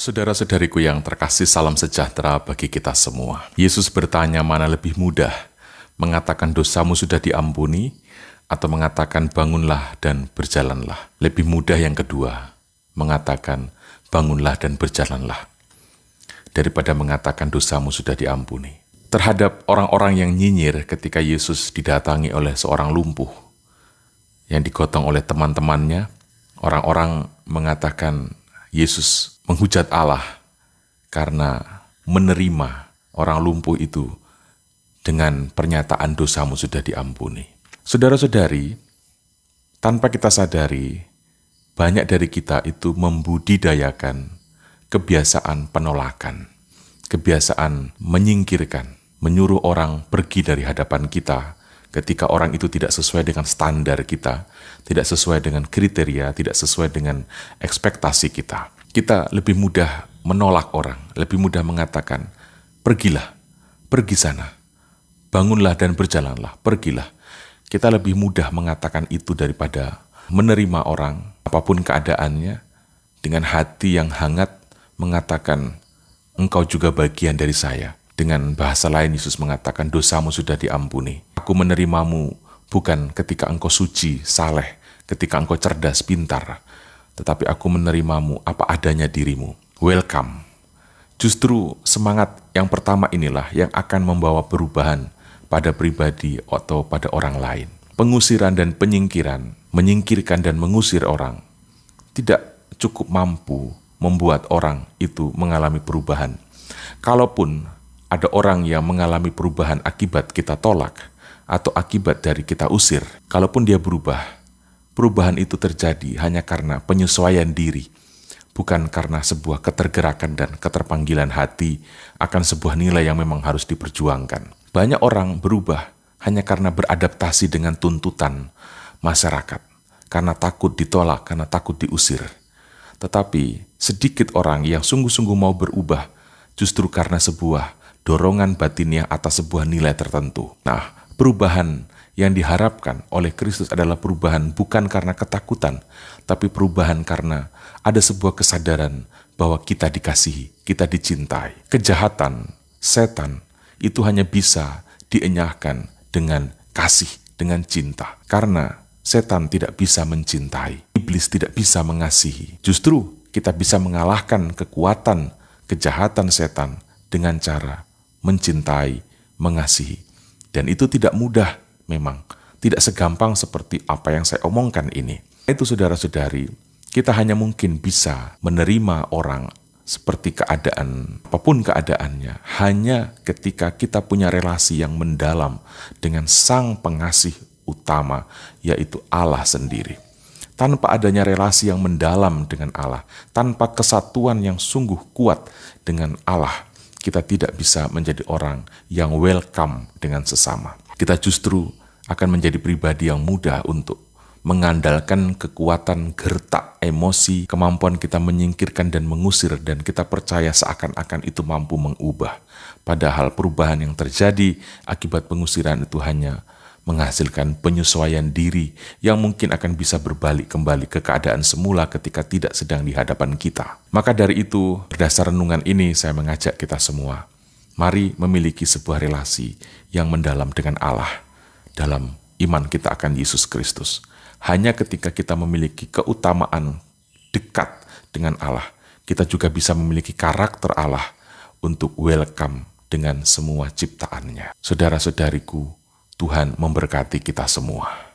Saudara-saudariku yang terkasih, salam sejahtera bagi kita semua. Yesus bertanya, mana lebih mudah, mengatakan dosamu sudah diampuni, atau mengatakan bangunlah dan berjalanlah. Lebih mudah yang kedua, mengatakan bangunlah dan berjalanlah, daripada mengatakan dosamu sudah diampuni. Terhadap orang-orang yang nyinyir ketika Yesus didatangi oleh seorang lumpuh yang digotong oleh teman-temannya, orang-orang mengatakan Yesus menghujat Allah karena menerima orang lumpuh itu dengan pernyataan dosamu sudah diampuni. Saudara-saudari, tanpa kita sadari, banyak dari kita itu membudidayakan kebiasaan penolakan, kebiasaan menyingkirkan, menyuruh orang pergi dari hadapan kita ketika orang itu tidak sesuai dengan standar kita, tidak sesuai dengan kriteria, tidak sesuai dengan ekspektasi kita. Kita lebih mudah menolak orang, lebih mudah mengatakan, pergilah, pergi sana, bangunlah dan berjalanlah, pergilah. Kita lebih mudah mengatakan itu daripada menerima orang, apapun keadaannya, dengan hati yang hangat mengatakan, engkau juga bagian dari saya. Dengan bahasa lain, Yesus mengatakan, dosamu sudah diampuni. Aku menerimamu bukan ketika engkau suci, saleh, ketika engkau cerdas, pintar, tetapi aku menerimamu apa adanya dirimu. Welcome. Justru semangat yang pertama inilah yang akan membawa perubahan pada pribadi atau pada orang lain. Pengusiran dan penyingkiran, menyingkirkan dan mengusir orang, tidak cukup mampu membuat orang itu mengalami perubahan. Kalaupun ada orang yang mengalami perubahan akibat kita tolak atau akibat dari kita usir, kalaupun dia berubah, perubahan itu terjadi hanya karena penyesuaian diri, bukan karena sebuah ketergerakan dan keterpanggilan hati akan sebuah nilai yang memang harus diperjuangkan. Banyak orang berubah hanya karena beradaptasi dengan tuntutan masyarakat, karena takut ditolak, karena takut diusir. Tetapi sedikit orang yang sungguh-sungguh mau berubah justru karena sebuah dorongan batiniah atas sebuah nilai tertentu. Nah, perubahan yang diharapkan oleh Kristus adalah perubahan bukan karena ketakutan, tapi perubahan karena ada sebuah kesadaran bahwa kita dikasihi, kita dicintai. Kejahatan, setan, itu hanya bisa dienyahkan dengan kasih, dengan cinta. Karena setan tidak bisa mencintai, iblis tidak bisa mengasihi. Justru kita bisa mengalahkan kekuatan kejahatan setan dengan cara mencintai, mengasihi. Dan itu tidak mudah. Memang tidak segampang seperti apa yang saya omongkan ini. Itu saudara-saudari, kita hanya mungkin bisa menerima orang seperti keadaan, apapun keadaannya, hanya ketika kita punya relasi yang mendalam dengan Sang Pengasih utama, yaitu Allah sendiri. Tanpa adanya relasi yang mendalam dengan Allah, tanpa kesatuan yang sungguh kuat dengan Allah, kita tidak bisa menjadi orang yang welcome dengan sesama. Kita justru akan menjadi pribadi yang mudah untuk mengandalkan kekuatan gertak emosi, kemampuan kita menyingkirkan dan mengusir, dan kita percaya seakan-akan itu mampu mengubah. Padahal perubahan yang terjadi akibat pengusiran itu hanya menghasilkan penyesuaian diri yang mungkin akan bisa berbalik kembali ke keadaan semula ketika tidak sedang di hadapan kita. Maka dari itu, berdasar renungan ini saya mengajak kita semua, mari memiliki sebuah relasi yang mendalam dengan Allah dalam iman kita akan Yesus Kristus. Hanya ketika kita memiliki keutamaan dekat dengan Allah, kita juga bisa memiliki karakter Allah untuk welcome dengan semua ciptaannya. Saudara-saudariku, Tuhan memberkati kita semua.